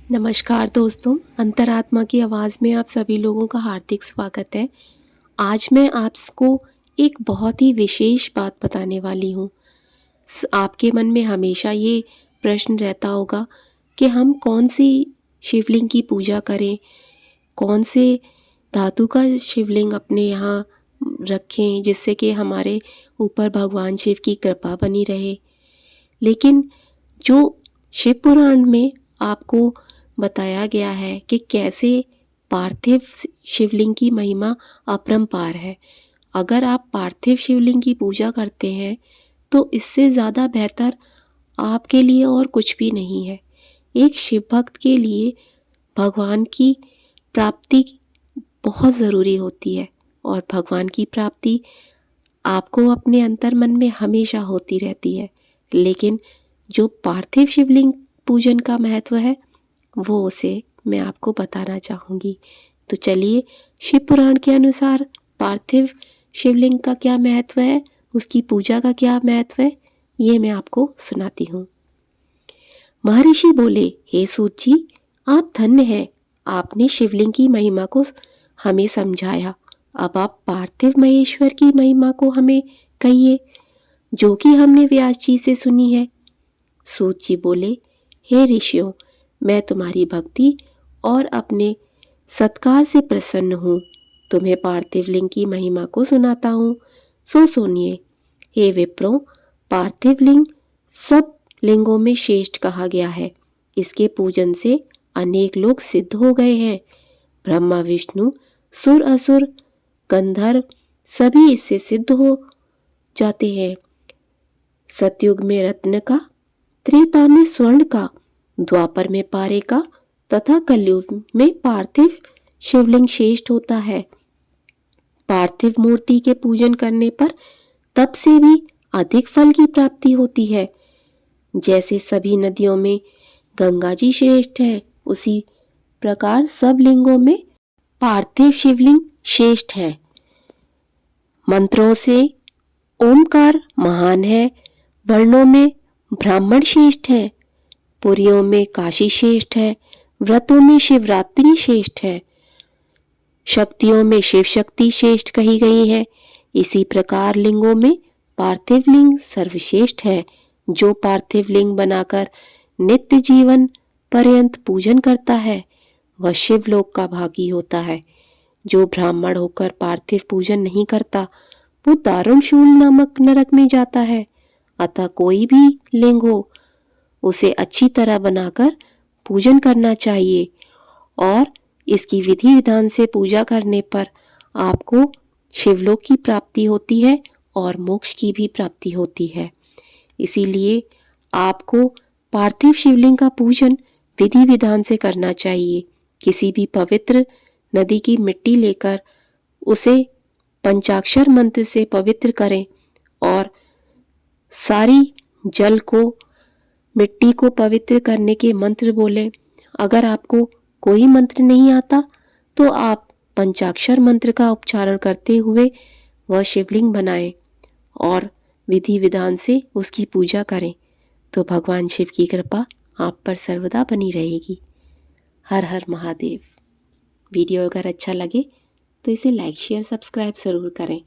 नमस्कार दोस्तों, अंतरात्मा की आवाज़ में आप सभी लोगों का हार्दिक स्वागत है। आज मैं आपको एक बहुत ही विशेष बात बताने वाली हूँ। आपके मन में हमेशा ये प्रश्न रहता होगा कि हम कौन सी शिवलिंग की पूजा करें, कौन से धातु का शिवलिंग अपने यहाँ रखें जिससे कि हमारे ऊपर भगवान शिव की कृपा बनी रहे। लेकिन जो शिव पुराण में आपको बताया गया है कि कैसे पार्थिव शिवलिंग की महिमा अपरंपार है। अगर आप पार्थिव शिवलिंग की पूजा करते हैं तो इससे ज़्यादा बेहतर आपके लिए और कुछ भी नहीं है। एक शिव भक्त के लिए भगवान की प्राप्ति बहुत ज़रूरी होती है और भगवान की प्राप्ति आपको अपने अंतर मन में हमेशा होती रहती है। लेकिन जो पार्थिव शिवलिंग पूजन का महत्व है वो उसे मैं आपको बताना चाहूँगी। तो चलिए, शिव पुराण के अनुसार पार्थिव शिवलिंग का क्या महत्व है, उसकी पूजा का क्या महत्व है, ये मैं आपको सुनाती हूँ। महर्षि बोले, हे सूत जी, आप धन्य हैं, आपने शिवलिंग की महिमा को हमें समझाया। अब आप पार्थिव महेश्वर की महिमा को हमें कहिए, जो कि हमने व्यास जी से सुनी है। सूत जी बोले, हे ऋषियों, मैं तुम्हारी भक्ति और अपने सत्कार से प्रसन्न हूँ। तुम्हें पार्थिव लिंग की महिमा को सुनाता हूँ, सो सुनिए। हे विप्रो, पार्थिव लिंग सब लिंगों में श्रेष्ठ कहा गया है। इसके पूजन से अनेक लोग सिद्ध हो गए हैं। ब्रह्मा, विष्णु, सुर, असुर, गंधर्व सभी इससे सिद्ध हो जाते हैं। सतयुग में रत्न का, त्रेता में स्वर्ण का, द्वापर में पारे का तथा कलयुग में पार्थिव शिवलिंग श्रेष्ठ होता है। पार्थिव मूर्ति के पूजन करने पर तप से भी अधिक फल की प्राप्ति होती है। जैसे सभी नदियों में गंगा जी श्रेष्ठ है, उसी प्रकार सब लिंगों में पार्थिव शिवलिंग श्रेष्ठ है। मंत्रों से ओमकार महान है, वर्णों में ब्राह्मण श्रेष्ठ है, पुरियों में काशी श्रेष्ठ है, व्रतों में शिवरात्रि श्रेष्ठ है, शक्तियों में शिव शक्ति श्रेष्ठ कही गई है। इसी प्रकार लिंगों में पार्थिव लिंग सर्वश्रेष्ठ है। जो पार्थिव लिंग बनाकर नित्य जीवन पर्यंत पूजन करता है वह शिवलोक का भागी होता है। जो ब्राह्मण होकर पार्थिव पूजन नहीं करता वो दारुणशूल नामक नरक में जाता है। अतः कोई भी लिंग हो उसे अच्छी तरह बनाकर पूजन करना चाहिए और इसकी विधि विधान से पूजा करने पर आपको शिवलोक की प्राप्ति होती है और मोक्ष की भी प्राप्ति होती है। इसीलिए आपको पार्थिव शिवलिंग का पूजन विधि विधान से करना चाहिए। किसी भी पवित्र नदी की मिट्टी लेकर उसे पंचाक्षर मंत्र से पवित्र करें और सारी जल को, मिट्टी को पवित्र करने के मंत्र बोलें। अगर आपको कोई मंत्र नहीं आता तो आप पंचाक्षर मंत्र का उच्चारण करते हुए वह शिवलिंग बनाएं और विधि विधान से उसकी पूजा करें, तो भगवान शिव की कृपा आप पर सर्वदा बनी रहेगी। हर हर महादेव। वीडियो अगर अच्छा लगे तो इसे लाइक, शेयर, सब्सक्राइब ज़रूर करें।